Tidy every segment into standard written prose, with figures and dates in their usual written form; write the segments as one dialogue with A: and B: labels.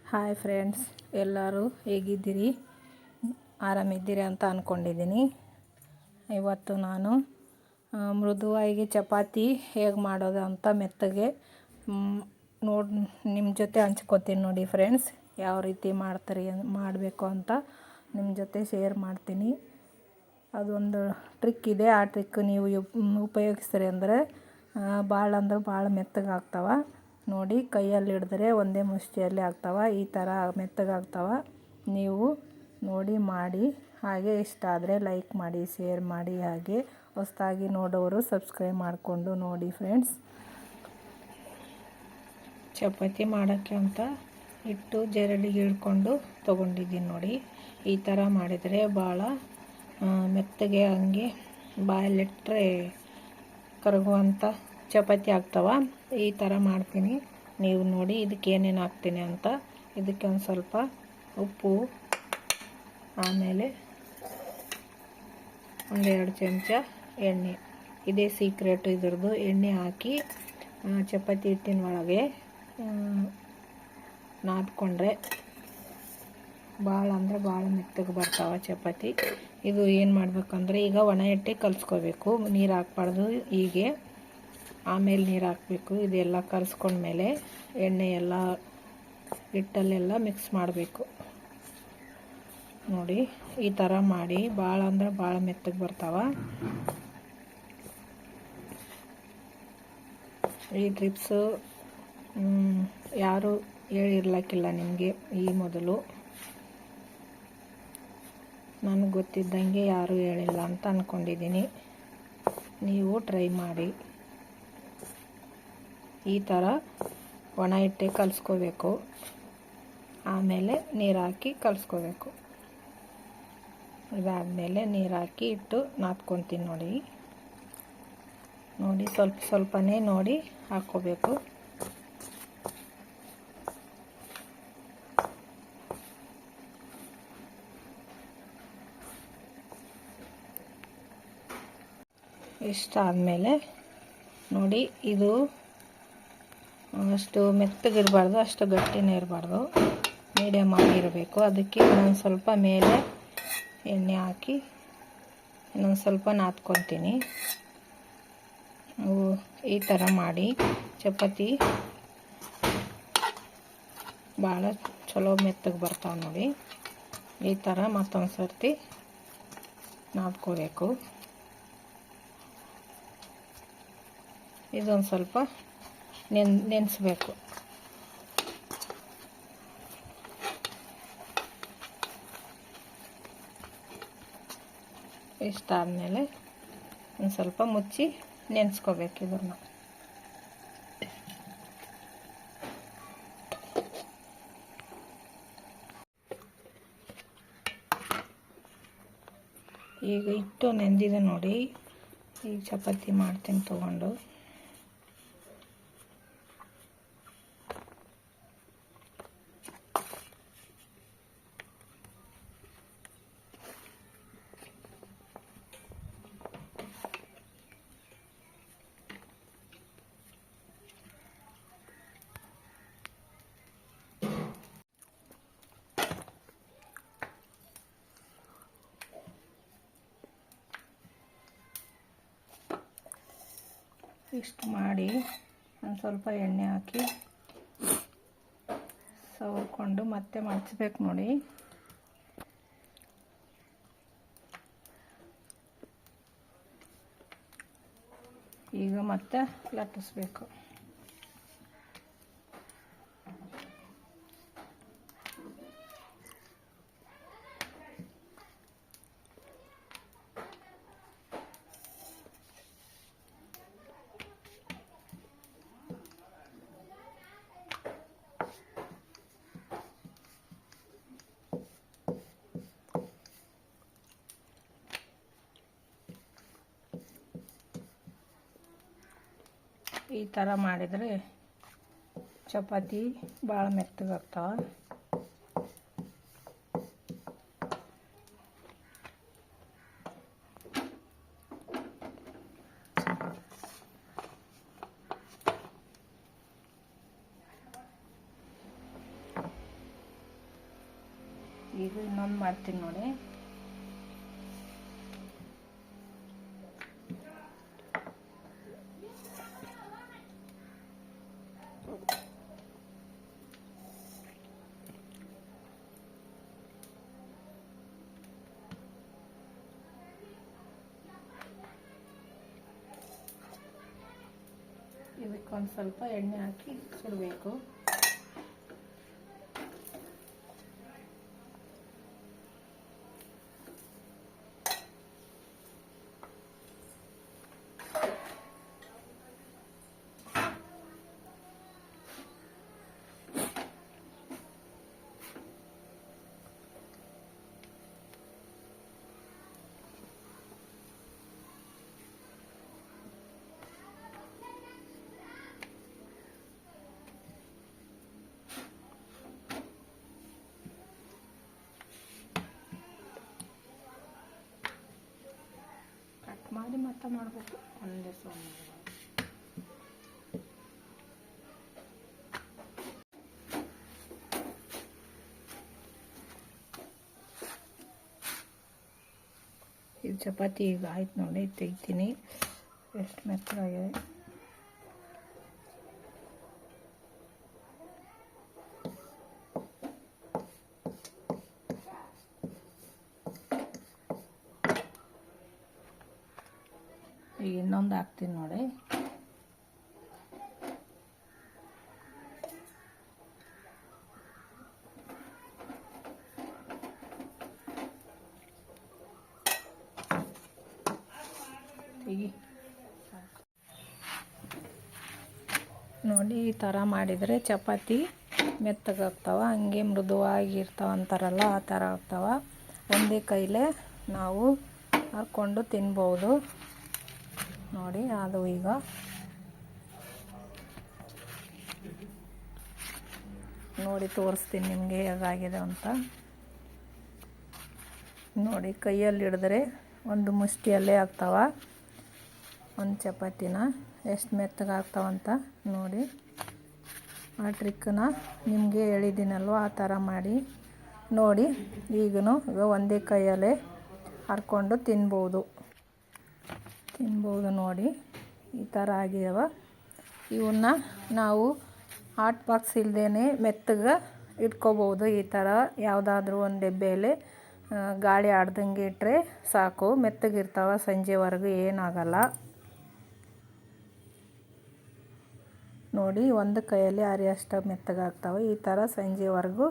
A: Hi friends, ಎಲ್ಲರೂ ಹೇಗಿದ್ದೀರಿ? ಆರಾಮಿದ್ದೀರಿ ಅಂತ ಅಂದ್ಕೊಂಡಿದ್ದೀನಿ. ಇವತ್ತು ನಾನು ಮೃದುವಾಗಿ ಚಪಾತಿ ಹೇಗೆ ಮಾಡೋದು ಅಂತ ಮೆತ್ತಗೆ ನಿಮ್ಮ ಜೊತೆ ಹಂಚ್ಕೋತೀನಿ ನೋಡಿ ಫ್ರೆಂಡ್ಸ್. ಯಾವ ರೀತಿ ಮಾಡಬೇಕು ಅಂತ ನಿಮ್ಮ ಜೊತೆ ಶೇರ್ ಮಾಡ್ತೀನಿ. ಅದೊಂದು ಟ್ರಿಕ್ ಇದೆ. ಆ ಟ್ರಿಕ್ ನೀವು ಉಪಯೋಗಿಸ್ತೀರಿ ಅಂದರೆ ಭಾಳ ಮೆತ್ತಗಾಗ್ತವೆ ನೋಡಿ. ಕೈಯಲ್ಲಿ ಹಿಡಿದ್ರೆ ಒಂದೇ ಮುಷ್ಟಿಯಲ್ಲಿ ಆಗ್ತವೆ. ಈ ಥರ ಮೆತ್ತಗಾಗ್ತವೆ. ನೀವು ನೋಡಿ ಮಾಡಿ. ಹಾಗೆ ಇಷ್ಟ ಆದರೆ ಲೈಕ್ ಮಾಡಿ, ಶೇರ್ ಮಾಡಿ. ಹಾಗೆ ಹೊಸದಾಗಿ ನೋಡೋರು ಸಬ್ಸ್ಕ್ರೈಬ್ ಮಾಡಿಕೊಂಡು ನೋಡಿ ಫ್ರೆಂಡ್ಸ್. ಚಪಾತಿ ಮಾಡೋಕ್ಕೆ ಅಂತ ಹಿಟ್ಟು ಜರಡಿಗೆ ಹಿಡ್ಕೊಂಡು ತೊಗೊಂಡಿದ್ದೀನಿ ನೋಡಿ. ಈ ಥರ ಮಾಡಿದರೆ ಭಾಳ ಮೆತ್ತಗೆ ಹಂಗೆ ಬಾಯಲ್ಲಿಟ್ಟರೆ ಕರಗುವಂಥ ಚಪಾತಿ ಆಗ್ತವೆ. ಈ ಥರ ಮಾಡ್ತೀನಿ. ನೀವು ನೋಡಿ ಇದಕ್ಕೆ ಏನೇನು ಹಾಕ್ತೀನಿ ಅಂತ. ಇದಕ್ಕೆ ಒಂದು ಸ್ವಲ್ಪ ಉಪ್ಪು, ಆಮೇಲೆ ಒಂದೆರಡು ಚಮಚ ಎಣ್ಣೆ. ಇದೇ ಸೀಕ್ರೆಟ್ ಇದ್ರದ್ದು. ಎಣ್ಣೆ ಹಾಕಿ ಚಪಾತಿ ಹಿಟ್ಟಿನ ಒಳಗೆ ನಾದ್ಕೊಂಡ್ರೆ ಭಾಳ ಮೆತ್ತಗೆ ಬರ್ತಾವೆ ಚಪಾತಿ. ಇದು ಏನು ಮಾಡಬೇಕಂದ್ರೆ, ಈಗ ಒಣ ಹಿಟ್ಟೆ ಕಲಿಸ್ಕೋಬೇಕು. ನೀರು ಹಾಕ್ಬಾರ್ದು. ಹೀಗೆ ಆಮೇಲೆ ನೀರು ಹಾಕಬೇಕು. ಇದೆಲ್ಲ ಕಲಿಸ್ಕೊಂಡ್ಮೇಲೆ ಎಣ್ಣೆ ಎಲ್ಲ ಹಿಟ್ಟಲ್ಲೆಲ್ಲ ಮಿಕ್ಸ್ ಮಾಡಬೇಕು ನೋಡಿ. ಈ ಥರ ಮಾಡಿ. ಭಾಳ ಮೆತ್ತಗೆ ಬರ್ತಾವೆ. ಈ ಟಿಪ್ಸು ಯಾರು ಹೇಳಿರ್ಲಕ್ಕಿಲ್ಲ ನಿಮಗೆ. ಈ ಮೊದಲು ನನಗೆ ಗೊತ್ತಿದ್ದಂಗೆ ಯಾರೂ ಹೇಳಿಲ್ಲ ಅಂತ ಅಂದ್ಕೊಂಡಿದ್ದೀನಿ. ನೀವು ಟ್ರೈ ಮಾಡಿ. ಈ ಥರ ಒಣ ಹಿಟ್ಟೆ ಕಲಿಸ್ಕೋಬೇಕು. ಆಮೇಲೆ ನೀರು ಹಾಕಿ ಕಲಿಸ್ಕೋಬೇಕು. ಇದಾದಮೇಲೆ ನೀರು ಹಾಕಿ ಇಟ್ಟು ನಾದ್ಕೊತೀನಿ ನೋಡಿ. ಸ್ವಲ್ಪನೇ ನೋಡಿ ಹಾಕ್ಕೋಬೇಕು. ಇಷ್ಟ ಆದಮೇಲೆ ನೋಡಿ, ಇದು ಅಷ್ಟು ಮೆತ್ತಗಿರಬಾರ್ದು, ಅಷ್ಟು ಗಟ್ಟಿನೇ ಇರಬಾರ್ದು, ಮೀಡಿಯಮ್ ಆಗಿರಬೇಕು. ಅದಕ್ಕೆ ಇನ್ನೊಂದು ಸ್ವಲ್ಪ ಮೇಲೆ ಎಣ್ಣೆ ಹಾಕಿ ಇನ್ನೊಂದು ಸ್ವಲ್ಪ ನಾದ್ಕೊತೀನಿ. ಈ ಥರ ಮಾಡಿ ಚಪಾತಿ ಭಾಳ ಚಲೋ ಮೆತ್ತಗೆ ಬರ್ತಾವೆ ನೋಡಿ. ಈ ಥರ ಮತ್ತೊಂದು ಸರ್ತಿ ನಾದ್ಕೋಬೇಕು. ಇದೊಂದು ಸ್ವಲ್ಪ ನೆನೆಸ್ಬೇಕು. ಇಷ್ಟಾದಮೇಲೆ ಒಂದು ಸ್ವಲ್ಪ ಮುಚ್ಚಿ ನೆನೆಸ್ಕೋಬೇಕು ಇದನ್ನು. ಈಗ ಹಿಟ್ಟು ನೆಂದಿದೆ ನೋಡಿ. ಈಗ ಚಪಾತಿ ಮಾಡ್ತೀನಿ ತಗೊಂಡು. ಇಷ್ಟು ಮಾಡಿ ಒಂದು ಸ್ವಲ್ಪ ಎಣ್ಣೆ ಹಾಕಿ ಸವರ್ಕೊಂಡು ಮತ್ತೆ ಮಡಚಬೇಕು ನೋಡಿ. ಈಗ ಮತ್ತೆ ಲಟ್ಟಿಸ್ಬೇಕು. ಈ ಥರ ಮಾಡಿದರೆ ಚಪಾತಿ ಭಾಳ ಮೆತ್ತಗಾಗ್ತಾವೆ. ಈಗ ಇನ್ನೊಂದು ಮಾಡ್ತೀನಿ ನೋಡಿ. ಇದಕ್ಕೊಂದು ಸ್ವಲ್ಪ ಎಣ್ಣೆ ಹಾಕಿ ಸುಡಬೇಕು. ಮಾಡಿ ಮತ್ತೆ ಮಾಡಬೇಕು ಒಂದೇ ಸೋಮವಾರ. ಇದು ಚಪಾತಿ ಈಗ ಆಯ್ತು ನೋಡಿ, ತೆಗಿತೀನಿ. ಎಷ್ಟು ಮೆತ್ತಗಾಗಿದೆ. ಈಗ ಇನ್ನೊಂದು ಹಾಕ್ತೀನಿ ನೋಡಿ. ನೋಡಿ ಈ ಥರ ಮಾಡಿದರೆ ಚಪಾತಿ ಮೆತ್ತಗಾಗ್ತಾವ, ಹಂಗೆ ಮೃದುವಾಗಿರ್ತಾವ ಅಂತಾರಲ್ಲ ಆ ಥರ ಆಗ್ತಾವ. ಒಂದೇ ಕೈಲೇ ನಾವು ಹರ್ಕೊಂಡು ತಿನ್ಬೋದು ನೋಡಿ. ಅದು ಈಗ ನೋಡಿ ತೋರಿಸ್ತೀನಿ ನಿಮಗೆ ಹೇಗಾಗಿದೆ ಅಂತ. ನೋಡಿ ಕೈಯಲ್ಲಿ ಹಿಡಿದ್ರೆ ಒಂದು ಮುಷ್ಟಿಯಲ್ಲೇ ಆಗ್ತಾವ ಒಂದು ಚಪಾತಿನ. ಎಷ್ಟು ಮೆತ್ತಗಾಗ್ತಾವಂತ ನೋಡಿ. ಆ ಟ್ರಿಕ್ಕನ್ನ ನಿಮಗೆ ಹೇಳಿದ್ದೀನಲ್ವ, ಆ ಥರ ಮಾಡಿ ನೋಡಿ. ಈಗಲೂ ಒಂದೇ ಕೈಯಲ್ಲೇ ಹರ್ಕೊಂಡು ತಿನ್ಬೋದು ನೋಡಿ. ಈ ಥರ ಆಗಿದಾವ. ಇವನ್ನ ನಾವು ಹಾಟ್ ಬಾಕ್ಸ್ ಇಲ್ಲದೇ ಮೆತ್ತಗೆ ಇಟ್ಕೋಬೋದು. ಈ ಥರ ಯಾವುದಾದ್ರೂ ಒಂದು ಡಬ್ಬೆಯಲ್ಲಿ ಗಾಳಿ ಆಡ್ದಂಗೆ ಇಟ್ಟರೆ ಸಾಕು, ಮೆತ್ತಗಿರ್ತಾವ, ಸಂಜೆವರೆಗೂ ಏನಾಗಲ್ಲ ನೋಡಿ. ಒಂದು ಕೈಯಲ್ಲಿ ಅರಿಯಷ್ಟು ಮೆತ್ತಗಾಗ್ತಾವೆ. ಈ ಥರ ಸಂಜೆವರೆಗೂ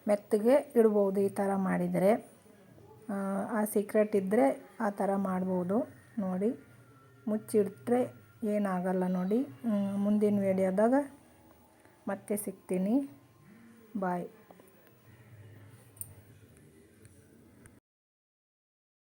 A: ಮೆತ್ತಗೆ ಇಡ್ಬೋದು ಈ ಥರ ಮಾಡಿದರೆ. ಆ ಸೀಕ್ರೆಟ್ ಇದ್ದರೆ ಆ ಥರ ಮಾಡ್ಬೋದು ನೋಡಿ. ಮುಚ್ಚಿಟ್ರೆ ಏನಾಗಲ್ಲ ನೋಡಿ. ಮುಂದಿನ ವಿಡಿಯೋದಾಗ ಮತ್ತೆ ಸಿಗ್ತೀನಿ. ಬಾಯ್.